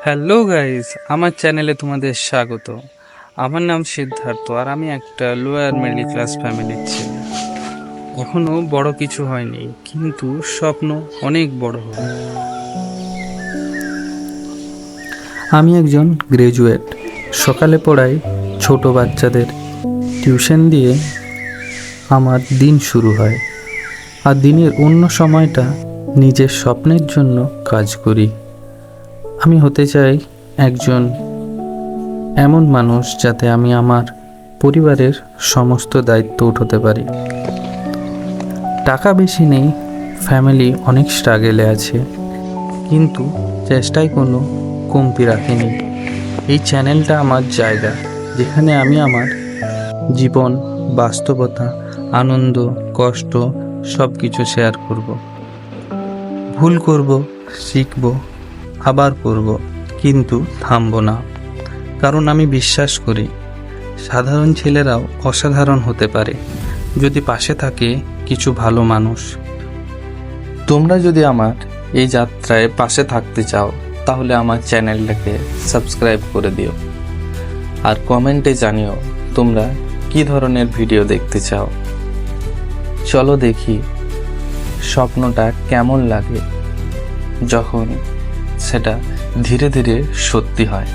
Hello guys, আমার চ্যানেলে তোমাদের স্বাগত। আমার নাম সিদ্ধার্থ আর আমি একটা লোয়ার মিডল ক্লাস ফ্যামিলির ছেলে। এখনো বড় কিছু হয়নি, কিন্তু স্বপ্ন অনেক বড় হবে। আমি একজন গ্র্যাজুয়েট। সকালে পড়াই ছোট বাচ্চাদের, টিউশন দিয়ে আমার দিন শুরু হয়। আর দিনের অন্য সময়টা নিজের স্বপ্নের জন্য কাজ করি। আমি হতে চাই একজন এমন মানুষ যাতে আমি আমার পরিবারের সমস্ত দায়িত্ব উঠাতে পারি। টাকা বেশি নেই, ফ্যামিলি অনেক স্ট্রাগেলে আছে, কিন্তু চেষ্টায় কোনো কমতি রাখিনি। এই চ্যানেলটা আমার জায়গা, যেখানে আমি আমার জীবন, বাস্তবতা, আনন্দ, কষ্ট সব কিছু শেয়ার করব। ভুল করব, শিখব, আবার করব, কিন্তু থামব না। কারণ আমি বিশ্বাস করি সাধারণ ছেলেরাও অসাধারণ হতে পারে যদি পাশে থাকে কিছু ভালো মানুষ। তোমরা যদি আমার এই যাত্রায় পাশে থাকতে চাও তাহলে আমার চ্যানেলটাকে সাবস্ক্রাইব করে দিও, আর কমেন্টে জানিও তোমরা কি ধরনের ভিডিও দেখতে চাও। চলো দেখি স্বপ্নটা কেমন লাগে যখন সেটা ধীরে ধীরে সত্যি হয়।